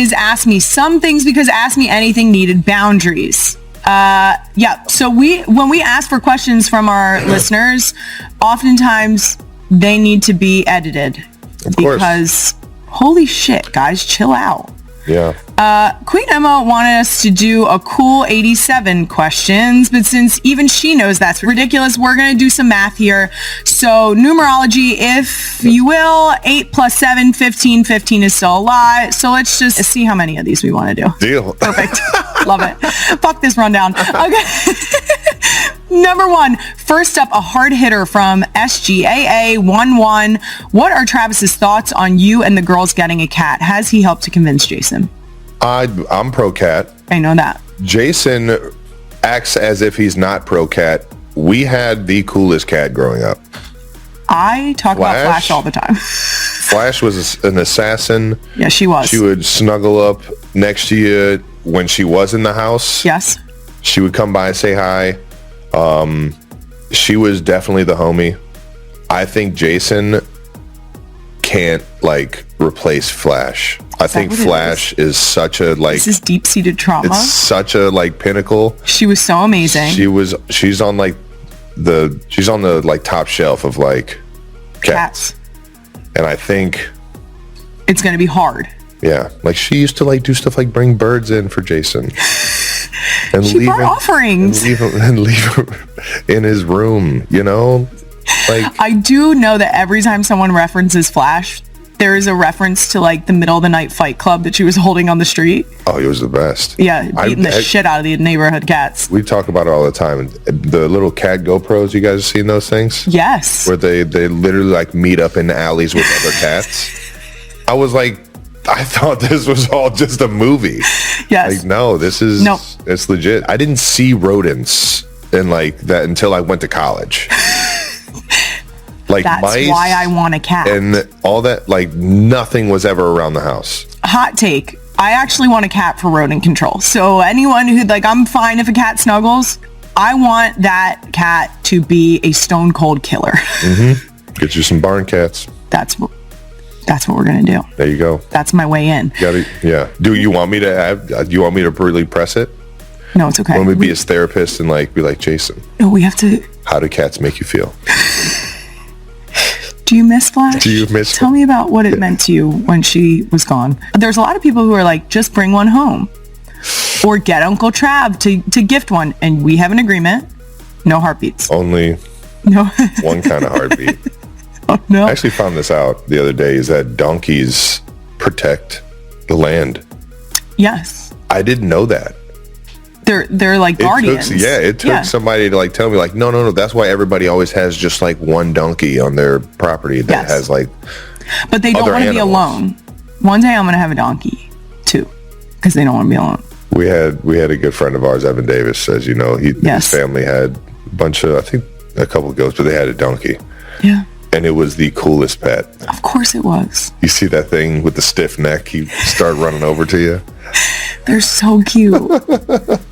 is Ask Me Some Things because Ask Me Anything needed boundaries. So when we ask for questions from our listeners, oftentimes they need to be edited. Of course. Because holy shit, guys, chill out. Yeah. Queen Emma wanted us to do a cool 87 questions, but since even she knows that's ridiculous, we're going to do some math here. So numerology, if you will, 8 plus 7, 15. 15 is still a lot. So let's just see how many of these we want to do. Deal. Perfect. Love it. Fuck this rundown. Okay. Number 1, first up, a hard hitter from SGAA11. What are Travis's thoughts on you and the girls getting a cat? Has he helped to convince Jason? I'm pro cat. I know that. Jason acts as if he's not pro cat. We had the coolest cat growing up. I talk about Flash all the time. Flash was an assassin. Yeah, she was. She would snuggle up next to you when she was in the house. Yes. She would come by and say hi. She was definitely the homie. I think Jason can't replace Flash. I think Flash is such a This is deep-seated trauma. It's such a pinnacle. She was so amazing. She's on the top shelf of cats. And I think it's going to be hard. Yeah. She used to do stuff like bring birds in for Jason. And she brought offerings. And leave him in his room, I do know that every time someone references Flash, there is a reference to the middle of the night fight club that she was holding on the street. Oh, he was the best. Yeah, beating the shit out of the neighborhood cats. We talk about it all the time. The little cat GoPros, you guys have seen those things? Yes. Where they literally meet up in the alleys with other cats. I was I thought this was all just a movie. Yes. No, it's legit. I didn't see rodents and that until I went to college. That's mice why I want a cat. And all that, nothing was ever around the house. Hot take. I actually want a cat for rodent control. So anyone who I'm fine if a cat snuggles. I want that cat to be a stone cold killer. Mm-hmm. Get you some barn cats. That's what we're gonna do. There you go. That's my way in. Yeah. Do you want me to do you want me to really press it? No, it's okay. Want me to be his therapist and be like, Jason? No, we have to. How do cats make you feel? Do you miss Flash? Do you miss? Tell me about what it meant to you when she was gone. There's a lot of people who are just bring one home, or get Uncle Trav to gift one, and we have an agreement. No heartbeats. Only one kind of heartbeat. Oh, no. I actually found this out the other day, is that donkeys protect the land. Yes. I didn't know that. They're like guardians. It took somebody to tell me no, that's why everybody always has just one donkey on their property that has but they don't want to be alone. One day I'm going to have a donkey too, because they don't want to be alone. We had a good friend of ours, Evan Davis, as you know, his family had a bunch of, I think a couple of goats, but they had a donkey. Yeah. And it was the coolest pet. Of course it was. You see that thing with the stiff neck, he started running over to you. They're so cute.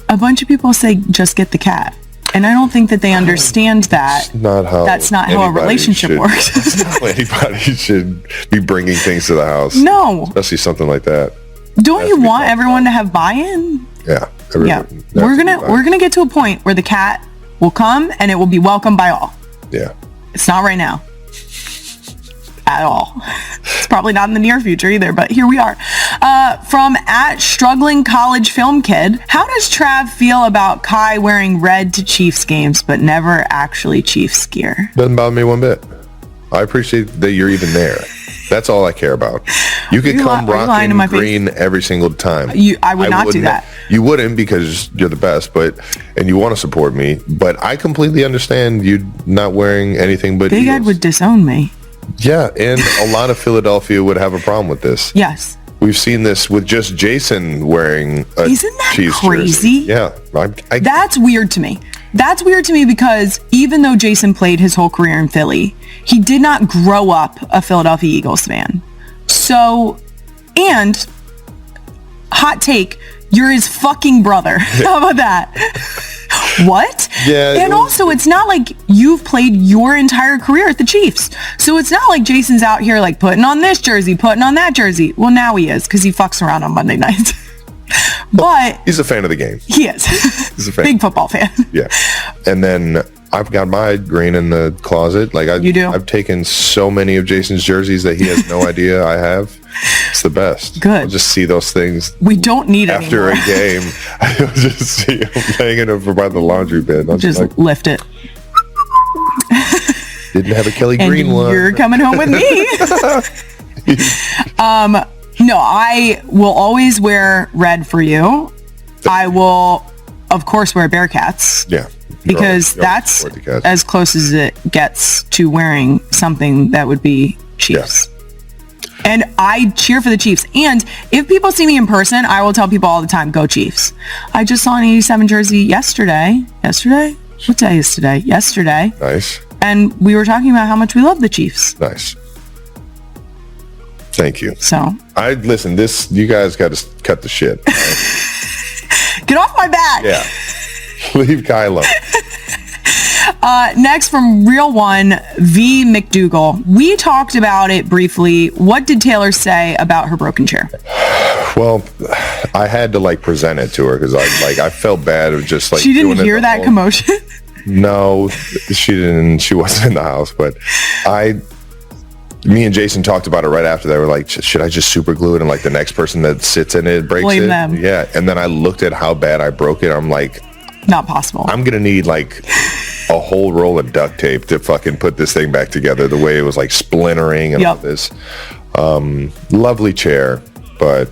A bunch of people say, just get the cat. And I don't think that they understand that. That's not how a relationship works. That's not how anybody should be bringing things to the house. No. Especially something like that. Don't you want everyone to have buy-in? Yeah. We're gonna get to a point where the cat will come and it will be welcomed by all. Yeah. It's not right now. At all. It's probably not in the near future either, but here we are. From @struggling college film kid, how does Trav feel about Kai wearing red to Chiefs games but never actually Chiefs gear? Doesn't bother me one bit. I appreciate that you're even there. That's all I care about. You could come rocking green every single time. I would not do that. You wouldn't, because you're the best, and you want to support me. But I completely understand you not wearing anything but Big Ed would disown me. Yeah, and a lot of Philadelphia would have a problem with this. Yes. We've seen this with just Jason wearing a Isn't that Chiefs crazy? Jersey. Yeah. That's weird to me. That's weird to me because even though Jason played his whole career in Philly, he did not grow up a Philadelphia Eagles fan. So, and hot take, you're his fucking brother. How about that? what? Yeah. And also, it's not like you've played your entire career at the Chiefs. So it's not like Jason's out here like putting on this jersey, putting on that jersey. Well, now he is because he fucks around on Monday nights. But he's a fan of the game. He is. He's a fan. Big football fan. Yeah. And then I've got my green in the closet. Like you do? I've taken so many of Jason's jerseys that he has no idea I have. It's the best. Good. I'll just see those things. We don't need it after anymore. A game. I'll just see him hanging over by the laundry bin. I'll just like, lift it. Didn't have a Kelly Green one. You're coming home with me. No, I will always wear red for you. I will, of course, wear Bearcats. Yeah. Because that's as close as it gets to wearing something that would be Chiefs. Yeah. And I cheer for the Chiefs. And if people see me in person, I will tell people all the time, go Chiefs. I just saw an 87 jersey yesterday. Yesterday? What day is today? Yesterday. Nice. And we were talking about how much we love the Chiefs. Nice. Thank you. So listen, you guys got to cut the shit. Right? Get off my back. Yeah. Leave Kylie. Next from Real One, V. McDougal. We talked about it briefly. What did Taylor say about her broken chair? Well, I had to present it to her because I felt bad of just she didn't hear that commotion. No, she didn't. She wasn't in the house, but me and Jason talked about it right after that. We're like, should I just super glue it and the next person that sits in it breaks Blame it? them. Yeah. And then I looked at how bad I broke it. I'm like, not possible. I'm going to need a whole roll of duct tape to fucking put this thing back together the way it was splintering and all this. Lovely chair, but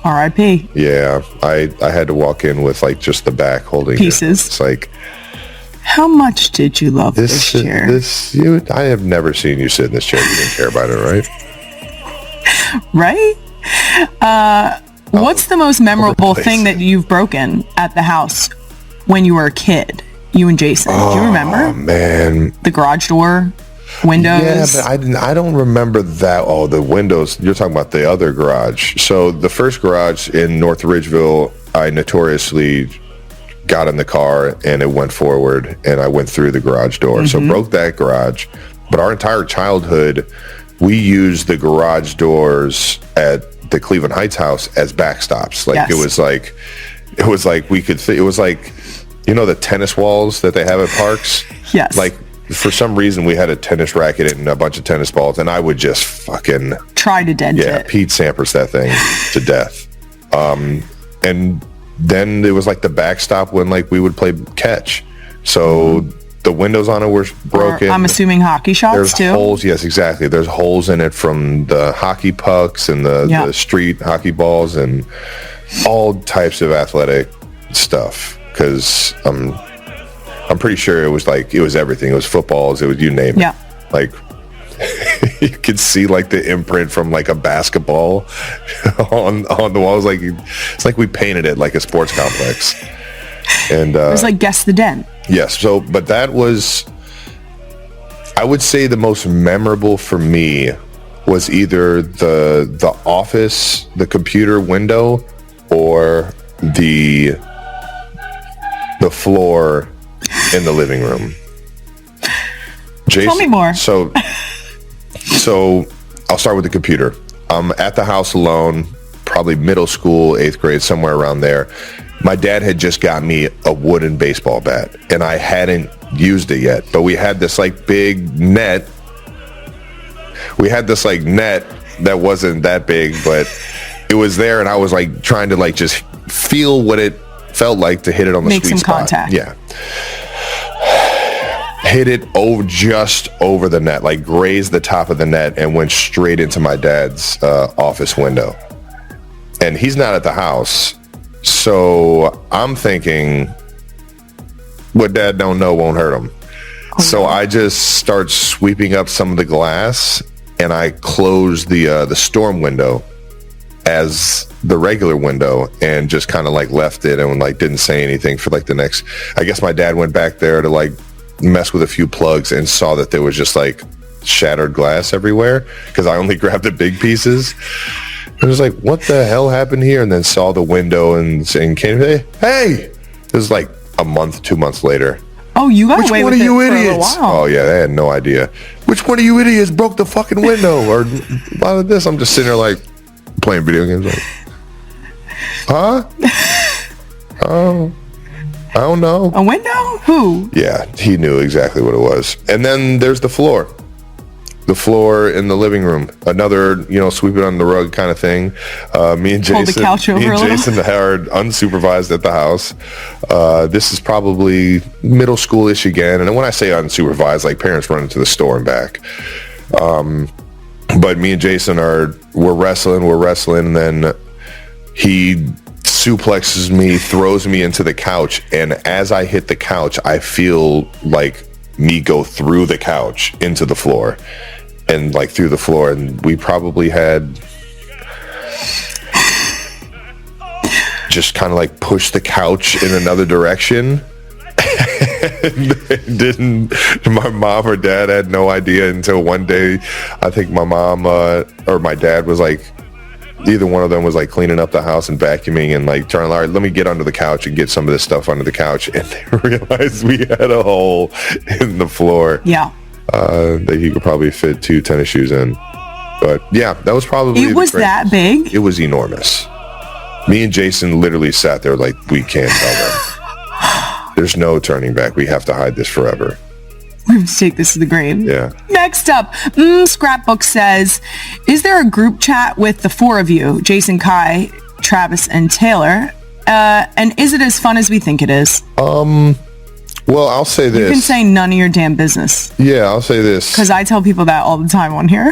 R.I.P. Yeah. I had to walk in with just the back holding pieces. It's like, how much did you love this chair? I have never seen you sit in this chair. You didn't care about it, right? Right? What's the most memorable thing that you've broken at the house when you were a kid? You and Jason. Do you remember? Oh, man. The garage door, windows. Yeah, but I don't remember that. Oh, the windows. You're talking about the other garage. So the first garage in North Ridgeville, I notoriously got in the car and it went forward and I went through the garage door. So broke that garage. But our entire childhood, we used the garage doors at the Cleveland Heights house as backstops. It was like we could it was like, the tennis walls that they have at parks? Yes. For some reason we had a tennis racket and a bunch of tennis balls and I would just fucking try to dent it. Yeah, Pete Sampras that thing to death. And then it was the backstop when we would play catch. So the windows on it were broken. I'm assuming hockey shots There's too. Holes, yes, exactly. There's holes in it from the hockey pucks and the street hockey balls and all types of athletic stuff. Because I'm pretty sure it was everything. It was footballs. It was you name it. Yeah. You could see the imprint from a basketball on the walls. It's like we painted it like a sports complex. And it was guess the den. Yes. So, but that was, I would say the most memorable for me was either the office, the computer window, or the floor in the living room. Jason, tell me more. So I'll start with the computer. I'm at the house alone, probably middle school, 8th grade, somewhere around there. My dad had just got me a wooden baseball bat and I hadn't used it yet, but we had this big net. We had this net that wasn't that big, but it was there and I was trying to just feel what it felt like to hit it on the sweet spot. Make some contact. Yeah. Hit it just over the net, grazed the top of the net and went straight into my dad's office window. And he's not at the house. So I'm thinking what dad don't know won't hurt him. So I just start sweeping up some of the glass and I close the storm window as the regular window and just kind of left it and didn't say anything for the next, I guess my dad went back there to mess with a few plugs and saw that there was just shattered glass everywhere because I only grabbed the big pieces. It was what the hell happened here? And then saw the window and came, hey, it was a month, 2 months later. Oh, you got away with it for a little idiots? while. Oh yeah, they had no idea. Which one of you idiots broke the fucking window? Or why did this? I'm just sitting there like playing video games. Like, huh? Oh, I don't know. A window? Who? Yeah, he knew exactly what it was. And then there's the floor. The floor in the living room. Another, sweep it under the rug kind of thing. Me and Jason, Hold the couch over a little. are unsupervised at the house. This is probably middle school-ish again. And when I say unsupervised, like parents running to the store and back. But me and Jason we're wrestling, and then he suplexes me, throws me into the couch, and as I hit the couch, I feel like me go through the couch into the floor. And like through the floor, and we probably had just kind of like pushed the couch in another direction. My mom or dad had no idea until one day. I think my mom or my dad was like, either one of them was like cleaning up the house and vacuuming and like trying, all right, let me get under the couch and get some of this stuff under the couch, and they realized we had a hole in the floor. Yeah. That you could probably fit 2 tennis shoes in. But yeah, that was probably it was that big. It was enormous. Me and Jason literally sat there like, we can't tell them. There's no turning back. We have to hide this forever. We have to take this to the grave. Yeah. Next up, Scrapbook says, is there a group chat with the 4 of you, Jason, Kai, Travis, and Taylor? And is it as fun as we think it is? Well, I'll say this. You can say none of your damn business. Yeah, I'll say this. Because I tell people that all the time on here.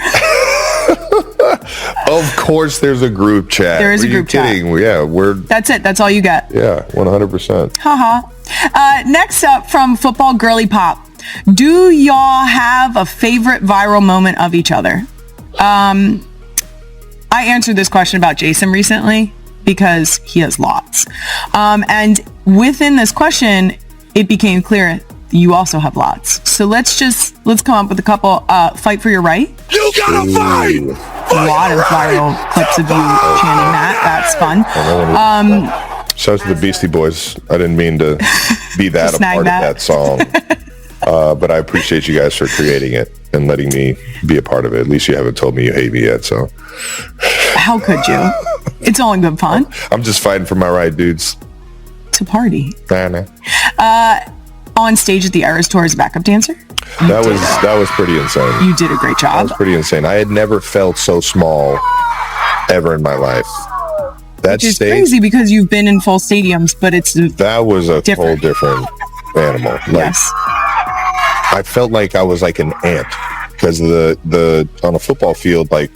Of course there's a group chat. There is a group chat. Are you kidding? Yeah, That's it. That's all you get. Yeah, 100%. Haha. Next up from Football Girly Pop. Do y'all have a favorite viral moment of each other? I answered this question about Jason recently because he has lots. And within this question, it became clear you also have lots. So let's come up with a couple. Fight for your right. You gotta fight! A lot of viral clips of you chanting that. That's fun. Shout out to the Beastie Boys. I didn't mean to be that a part of that song. But I appreciate you guys for creating it and letting me be a part of it. At least you haven't told me you hate me yet, so. How could you? It's all in good fun. I'm just fighting for my right, dudes. To party. Nah. On stage at the Eras Tour as a backup dancer. That was pretty insane. You did a great job. That was pretty insane. I had never felt so small ever in my life. Which is crazy because you've been in full stadiums, but that was a whole different animal. Like, yes. I felt like I was like an ant because the on a football field, like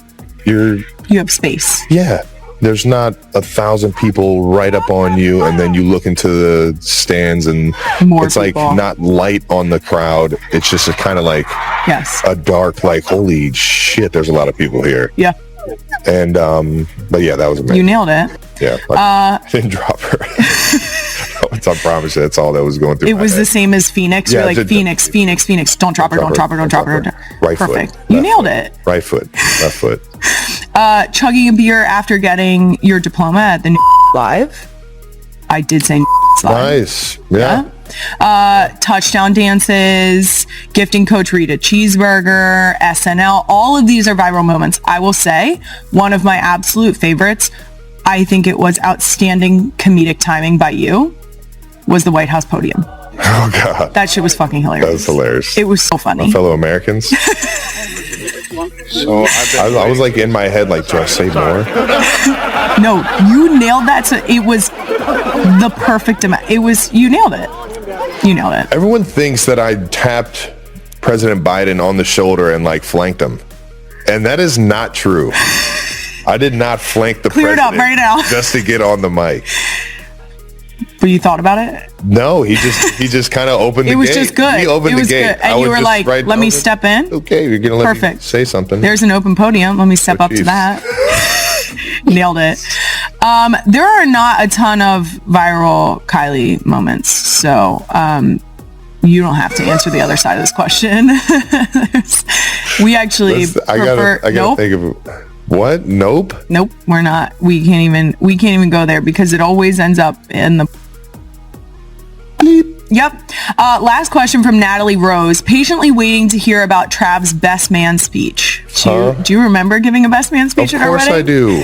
you have space. Yeah. There's not 1,000 people right up on you, and then you look into the stands and it's people. Like not light on the crowd. It's just a kind of like a dark, like, holy shit, there's a lot of people here. Yeah. And but yeah, that was amazing. You nailed it. Yeah. I didn't drop her. I promise you, that's all that was going through. It was the same as Phoenix. You're like, Phoenix. Don't drop her. Right Perfect. Foot. You nailed it. Right foot. Left foot. Chugging a beer after getting your diploma at the Live. I did say Live. Nice. Yeah. Touchdown dances, gifting Coach Reed a cheeseburger, SNL. All of these are viral moments. I will say one of my absolute favorites, I think it was outstanding comedic timing by you, was the White House podium. Oh, God. That shit was fucking hilarious. That was hilarious. It was so funny. My fellow Americans. So I was like in my head, like, do I say more? No, you nailed that. So it was the perfect amount. You nailed it. You nailed it. Everyone thinks that I tapped President Biden on the shoulder and like flanked him. And that is not true. I did not flank the president. Clear it up right now. Just to get on the mic. But you thought about it? No, he just kind of opened the gate. It was just good. He opened the gate. Good. And you were like, let me step in. Okay, you're going to let me say something. There's an open podium. Let me step up to that. Nailed it. There are not a ton of viral Kylie moments, so you don't have to answer the other side of this question. We actually prefer. I gotta think of what? Nope. We're not. We can't even go there because it always ends up in the. Bleep. Yep. Last question from Natalie Rose. Patiently waiting to hear about Trav's best man speech. Do you remember giving a best man speech at our wedding? Of course I do.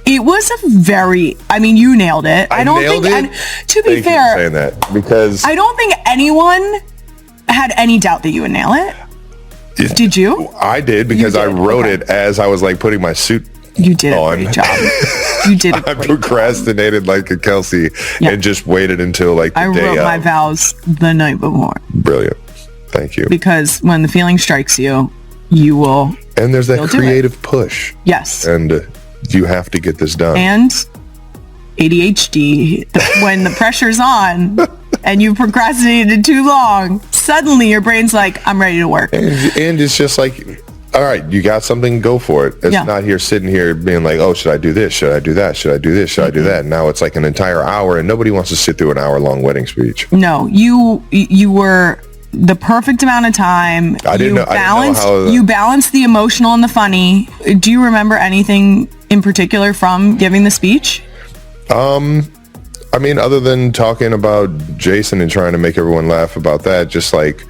It was a very, you nailed it. I don't nailed think, it? to be Thank fair, you for saying that, because I don't think anyone had any doubt that you would nail it. Did you? I did, because I wrote it as I was like putting my suit You did a on. great job. You did a I great procrastinated like a Kelce and just waited until like the I day wrote of. my vows the night before. Brilliant. Thank you. Because when the feeling strikes you, you will. And there's that You'll do creative push. Yes. And you have to get this done. And ADHD, when the pressure's on and you procrastinated too long, suddenly your brain's like, I'm ready to work. And it's just like, all right, you got something, go for it. It's not here sitting here being like, oh, should I do this? Should I do that? Should I do this? Should I do that? Now it's like an entire hour, and nobody wants to sit through an hour-long wedding speech. No, you were the perfect amount of time. I didn't know how you balanced the emotional and the funny. Do you remember anything in particular from giving the speech? Other than talking about Jason and trying to make everyone laugh about that, just like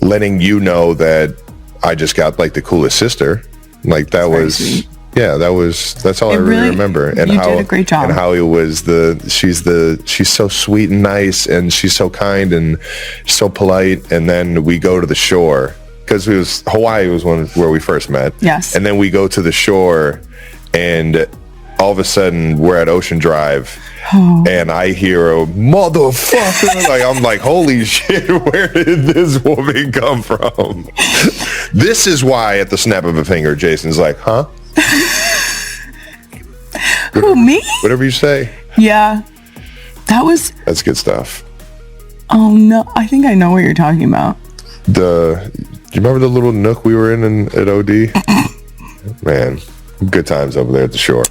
letting you know that I just got like the coolest sister. Like that was sweet. That's all I really remember. And you did a great job. And how it was she's so sweet and nice, and she's so kind and so polite. And then we go to the shore, because Hawaii was where we first met. Yes. And then we go to the shore, and all of a sudden we're at Ocean Drive. And I hear a motherfucker. I'm like, holy shit, where did this woman come from? This is why at the snap of a finger, Jason's like, huh? Who, me? Whatever you say. Yeah. That's good stuff. Oh, no. I think I know what you're talking about. Do you remember the little nook we were in at OD? Man, good times over there at the shore.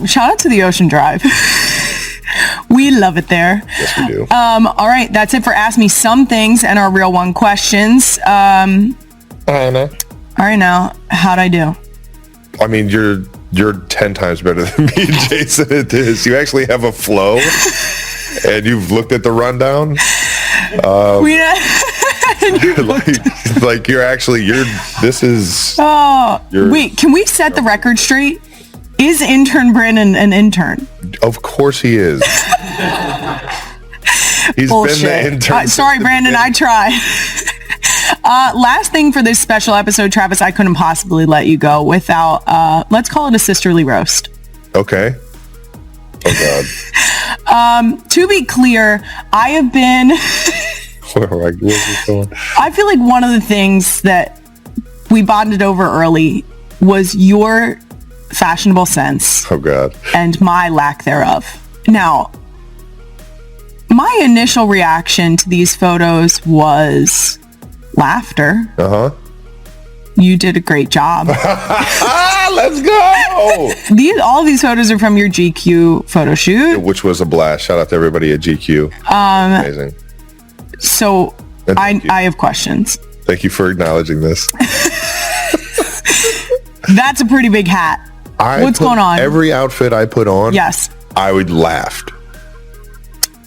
Shout out to the Ocean Drive. We love it there. Yes, we do. All right, that's it for Ask Me Some Things and our Real One questions. All right, now, how'd I do? You're 10 times better than me, Jason, at this. You actually have a flow, and you've looked at the rundown. Wait, can we set the record straight? Is intern Brandon an intern? Of course he is. He's Bullshit. been the intern. Sorry, Brandon, I tried. Last thing for this special episode, Travis, I couldn't possibly let you go without, let's call it a sisterly roast. Okay. Oh, God. To be clear, I have been... Where's this going? I feel like one of the things that we bonded over early was your fashionable sense. Oh, God. And my lack thereof. Now, my initial reaction to these photos was laughter. Uh-huh. You did a great job. Let's go! All of these photos are from your GQ photo shoot. Which was a blast. Shout out to everybody at GQ. Amazing. So, I have questions. Thank you for acknowledging this. That's a pretty big hat. What's going on? Every outfit I put on, yes, I would laughed.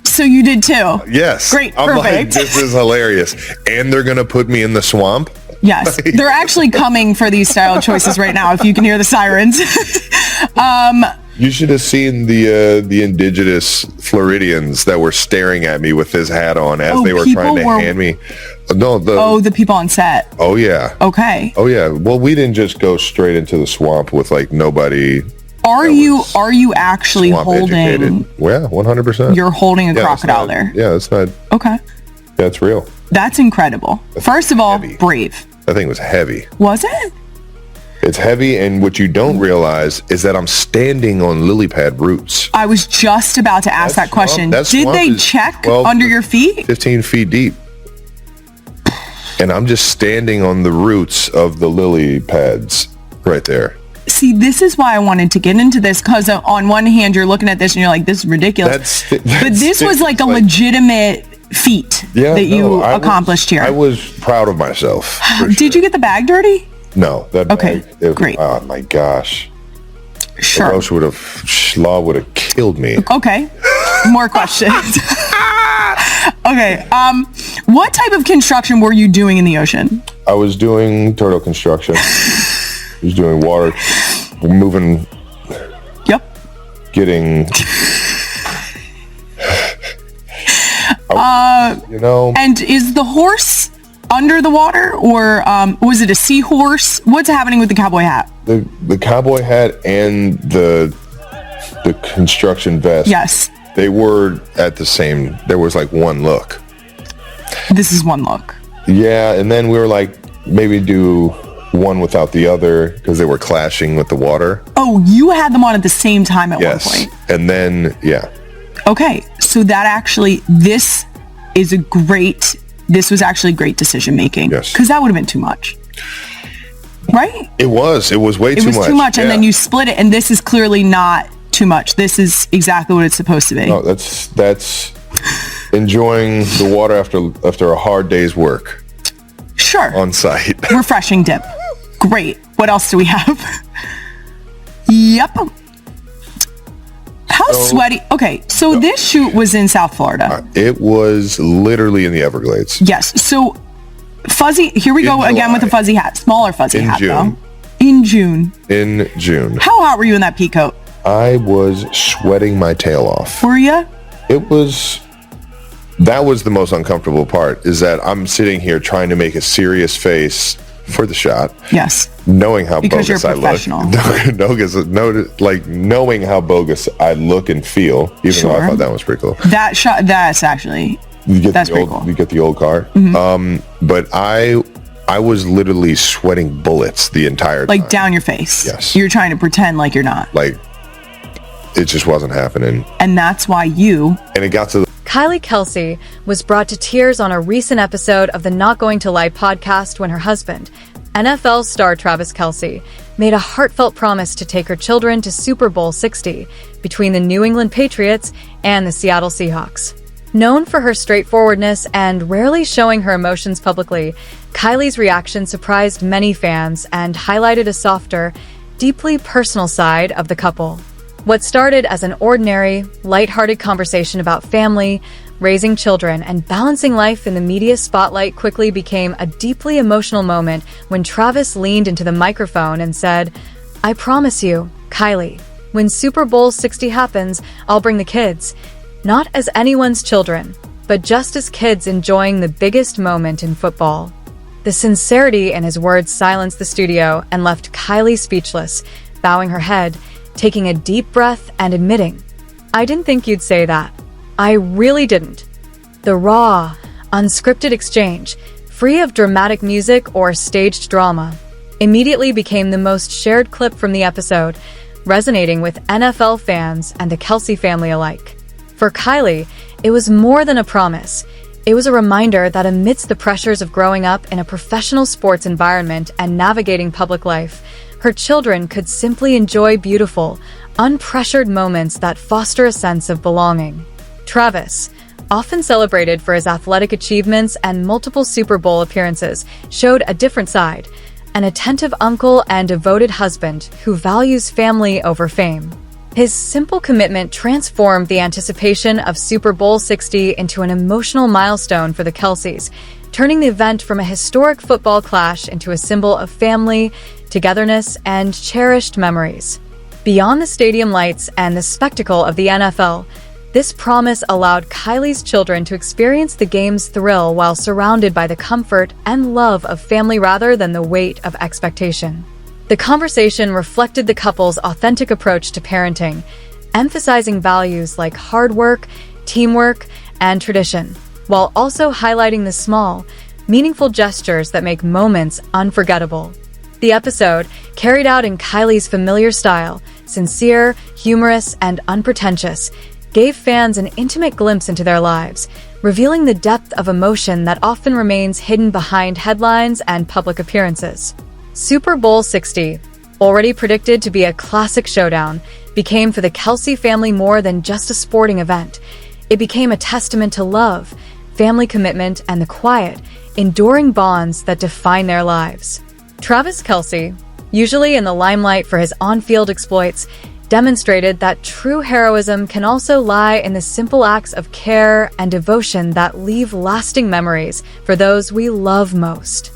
So you did too? Yes. Great, I'm perfect. like, this is hilarious. And they're going to put me in the swamp? Yes. They're actually coming for these style choices right now, if you can hear the sirens. You should have seen the indigenous Floridians that were staring at me with this hat on as they were trying to hand me. The people on set. Oh, yeah. Okay. Oh, yeah. Well, we didn't just go straight into the swamp with like nobody. Are you actually holding? Educated. Yeah, 100%. You're holding a crocodile there. Yeah, that's not. Okay. Yeah, it's real. That's incredible. First of all, brave. That thing was heavy. Was it? It's heavy, and what you don't realize is that I'm standing on lily pad roots. I was just about to ask that question. Did they check under your feet? 15 feet deep. And I'm just standing on the roots of the lily pads right there. See, this is why I wanted to get into this, because on one hand, you're looking at this and you're like, this is ridiculous. But this was like a legitimate feat that you accomplished here. I was proud of myself. Did you get the bag dirty? No. Okay, great. Oh, my gosh. Sure. Slaw would have killed me. Okay. More questions. Okay. What type of construction were you doing in the ocean? I was doing turtle construction. I was doing water, moving. Yep. Getting. And is the horse under the water, or was it a seahorse? What's happening with the cowboy hat? The cowboy hat and the construction vest. Yes. They were at the same. There was like one look. This is one look. Yeah, and then we were like, maybe do one without the other because they were clashing with the water. Oh, you had them on at the same time at one point. And then, yeah. Okay, so this was actually great decision making. Yes. Because that would have been too much. Right? It was way too much. It was too much, and then you split it, and this is clearly not too much. This is exactly what it's supposed to be. No, that's enjoying the water after a hard day's work. Sure. On site. Refreshing dip. Great. What else do we have? Yep. How sweaty. Okay, so this shoot was in South Florida. It was literally in the Everglades. Yes. So fuzzy, here we go again with the fuzzy hat. Smaller fuzzy hat, though. In June. In June. How hot were you in that pea coat? I was sweating my tail off. Were you? That was the most uncomfortable part, is that I'm sitting here trying to make a serious face for the shot. Yes. Knowing how because bogus you're professional. I look. Knowing how bogus I look and feel, even though I thought that was pretty cool. That shot, that's actually, that's pretty cool. You get the old car. Mm-hmm. But I was literally sweating bullets the entire time. Like down your face. Yes. You're trying to pretend like you're not. Like, it just wasn't happening. And that's why And it got to Kylie Kelce was brought to tears on a recent episode of the Not Going to Lie podcast when her husband, NFL star Travis Kelce, made a heartfelt promise to take her children to Super Bowl 60 between the New England Patriots and the Seattle Seahawks. Known for her straightforwardness and rarely showing her emotions publicly, Kylie's reaction surprised many fans and highlighted a softer, deeply personal side of the couple. What started as an ordinary, lighthearted conversation about family, raising children, and balancing life in the media spotlight quickly became a deeply emotional moment when Travis leaned into the microphone and said, "I promise you, Kylie, when Super Bowl 60 happens, I'll bring the kids. Not as anyone's children, but just as kids enjoying the biggest moment in football." The sincerity in his words silenced the studio and left Kylie speechless, bowing her head, taking a deep breath and admitting, "I didn't think you'd say that. I really didn't." The raw, unscripted exchange, free of dramatic music or staged drama, immediately became the most shared clip from the episode, resonating with NFL fans and the Kelce family alike. For Kylie, it was more than a promise. It was a reminder that amidst the pressures of growing up in a professional sports environment and navigating public life, her children could simply enjoy beautiful, unpressured moments that foster a sense of belonging. Travis, often celebrated for his athletic achievements and multiple Super Bowl appearances, showed a different side, an attentive uncle and devoted husband who values family over fame. His simple commitment transformed the anticipation of Super Bowl 60 into an emotional milestone for the Kelces, turning the event from a historic football clash into a symbol of family, togetherness, and cherished memories. Beyond the stadium lights and the spectacle of the NFL, this promise allowed Kylie's children to experience the game's thrill while surrounded by the comfort and love of family rather than the weight of expectation. The conversation reflected the couple's authentic approach to parenting, emphasizing values like hard work, teamwork, and tradition, while also highlighting the small, meaningful gestures that make moments unforgettable. The episode, carried out in Kylie's familiar style, sincere, humorous, and unpretentious, gave fans an intimate glimpse into their lives, revealing the depth of emotion that often remains hidden behind headlines and public appearances. Super Bowl 60, already predicted to be a classic showdown, became for the Kelce family more than just a sporting event. It became a testament to love, family commitment, and the quiet, enduring bonds that define their lives. Travis Kelce, usually in the limelight for his on-field exploits, demonstrated that true heroism can also lie in the simple acts of care and devotion that leave lasting memories for those we love most.